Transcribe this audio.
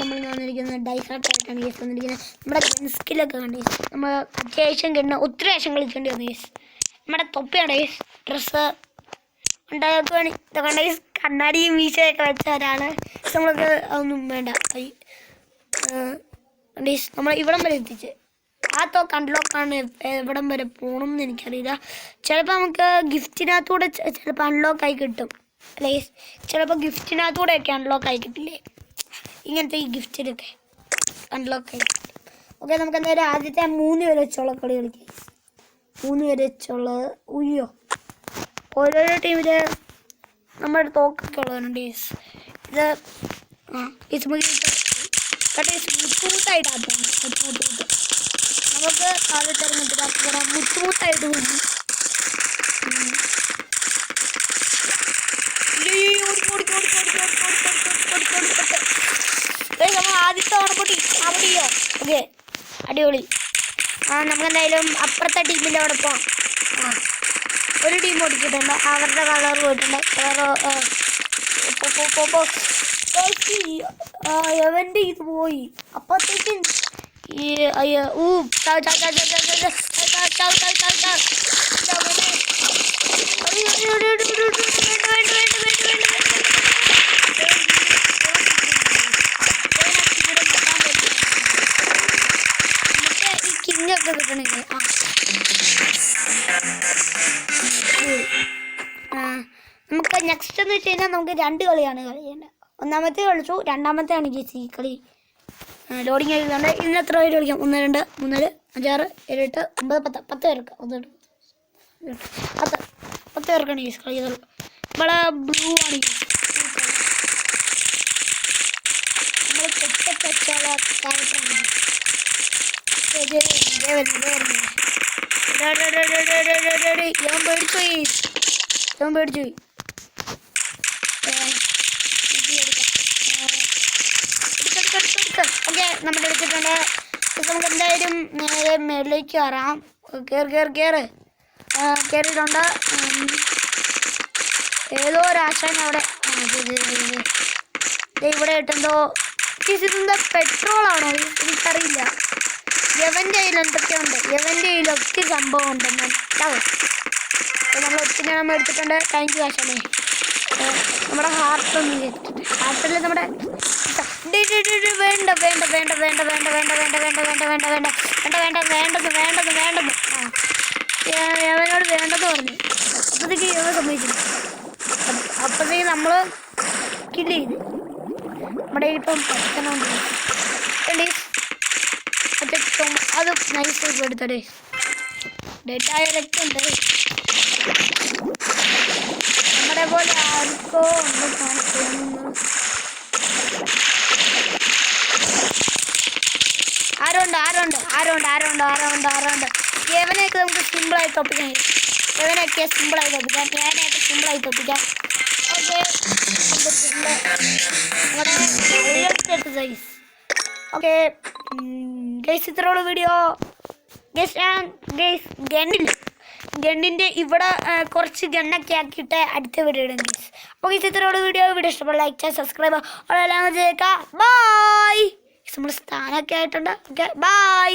നമ്മൾ വന്നിരിക്കുന്നത് ഡൈസായിട്ടാണ് കേസ് വന്നിരിക്കുന്നത്. നമ്മുടെ ഗൺ സ്കില്ലൊക്കെ കണ്ട് കേസ് നമ്മൾ അത്യാവശ്യം ഗണ്ണ് ഒത്തിരി ആവശ്യം കളിക്കേണ്ടി വന്നു കേസ്. നമ്മുടെ തൊപ്പിയാണ് കേസ് ഡ്രസ്സ് ഉണ്ടാക്കി ഇതൊക്കെ കേസ് കണ്ണാടിയും മീശയൊക്കെ വെച്ച ഒരാൾ നമ്മൾക്ക് അതൊന്നും വേണ്ട. കേസ് നമ്മൾ ഇവിടം വരെ എത്തിച്ച് ആ തോക്ക് അൺലോക്കാണ്. എവിടം വരെ പോകണം എന്ന് എനിക്കറിയില്ല. ചിലപ്പോൾ നമുക്ക് ഗിഫ്റ്റിനകത്തൂടെ ചിലപ്പോൾ അൺലോക്കായി കിട്ടും അല്ലേ. ചിലപ്പോൾ ഗിഫ്റ്റിനകത്തൂടെയൊക്കെ അൺലോക്കായി കിട്ടില്ലേ, ഇങ്ങനത്തെ ഈ ഗിഫ്റ്റിലൊക്കെ അൺലോക്കായി കിട്ടും. ഓക്കെ, നമുക്ക് എന്തായാലും ആദ്യത്തെ 3 പേര് വെച്ചുള്ള കളി കളിക്കാം. 3 പേര് വെച്ചുള്ളത് ഉയ്യോ ഓരോരോ ടീമിൽ നമ്മുടെ തോക്കൊക്കെ ഉള്ളവരുണ്ട്. ഇത് മുട്ടുമുട്ടായിട്ടാണ് നമുക്ക് ആദ്യത്തെ മുട്ടുമുട്ടായിട്ട് പോയി. നമ്മൾ ആദ്യത്തെ ഓണപ്പൊട്ടി അവിടെയോ. ഓക്കെ, അടിപൊളി. നമുക്കെന്തായാലും അപ്പുറത്തെ ടീമിൻ്റെ അവിടെ പോവാം. ഒരു ടീം ഓടിച്ചിട്ടുണ്ട്, അവരുടെ കളർ പോയിട്ടുണ്ട്. എവൻ്റെ ഇത് പോയി. അപ്പത്തേക്കും ഈ കിങ്ങൊക്കെ കിട്ടണില്ലേ. നമുക്ക് നെക്സ്റ്റ് എന്ന് വെച്ച് കഴിഞ്ഞാൽ നമുക്ക് 2 കളിയാണ് കളിക്കേണ്ടത്. ഒന്നാമത്തെ കളിച്ചു, രണ്ടാമത്തെയാണ് ഈ കളി. ലോഡിങ് ആയതുകൊണ്ട് ഇന്ന് എത്ര പേര് കളിക്കാം? 1 2 3 4 5 6 7 8 9 10 10 പേർക്ക് 1 2 10 പേർക്കാണ് ഈ കളികൾ. ഇവിടെ ബ്ലൂ ആണ് നമ്മൾ തെറ്റപ്പറ്റുള്ള ക്യാരക്ടറാണ്. ഇവൻ പേടിച്ചു പോയി. ഓക്കെ, നമ്മൾ എടുത്തിട്ടുണ്ട്. നമുക്ക് എന്തായാലും നേരെ മേളിലേക്ക് കയറാം. കയറിയിട്ടുണ്ട്. ഏതോ ഒരാശാൻ അവിടെ ഇവിടെ ഇട്ടെന്തോ ഇതെന്താ പെട്രോളാണോ എനിക്കറിയില്ല. യവൻ്റെ കയ്യിൽ എന്തൊക്കെ ഉണ്ട്, യവൻ്റെ കയ്യിൽ ഒത്തിരി സംഭവം ഉണ്ടെന്ന് നമ്മൾ ഒത്തിരി നമ്മൾ എടുത്തിട്ടുണ്ട്. താങ്ക് യു ആശാനെ. നമ്മുടെ ഹാർട്ടൊന്നും ചെയ്തിട്ടുണ്ട്. ഹാർട്ടിൽ നമ്മുടെ വേണ്ട വേണ്ട വേണ്ട വേണ്ട വേണ്ട വേണ്ട വേണ്ട വേണ്ട വേണ്ട വേണ്ട വേണ്ട വേണ്ട വേണ്ട വേണ്ടത് വേണ്ടത് വേണ്ടത് അവനോട് വേണ്ടെന്ന് പറഞ്ഞു. അപ്പോഴത്തേക്ക് ഇവ സമ്മതിച്ചില്ല. അപ്പോഴത്തേക്ക് നമ്മൾ കില്ല് ചെയ്ത് നമ്മുടെ ഇപ്പം പറ്റണോണ്ട് അത് നൈസായിട്ട് എടുത്തടേ. ഡെറ്റായ രക്തമുണ്ട്. നമ്മുടെ പോലെ ആർക്കോ ഉണ്ട് കാണിക്കുന്നു. ആരുണ്ട്. യവനെയൊക്കെ നമുക്ക് സിമ്പിളായി തോപ്പിക്കാം. ഞാനെയൊക്കെ സിമ്പിളായി തോപ്പിക്കാം. ഓക്കെ, സൈസ്. ഓക്കെ ഗൈസ്, ഇത്രയുള്ള വീഡിയോ. ഗണ്ണിൻ്റെ ഇവിടെ കുറച്ച് ഗണ്ണൊക്കെ ആക്കിയിട്ട് അടുത്ത വീഡിയോ ഇടും ഗൈസ്. അപ്പോൾ ഗൈസ്, ഇത്രയുള്ള വീഡിയോ ഇഷ്ടപ്പെട്ട ലൈക്ക് ചെയ്യുക, സബ്സ്ക്രൈബ് ചെയ്യുക, എല്ലാം ചെയ്തേക്കാം. ബൈ. നമ്മൾ സ്ഥാനമൊക്കെ ആയിട്ടുണ്ട്. Okay, by.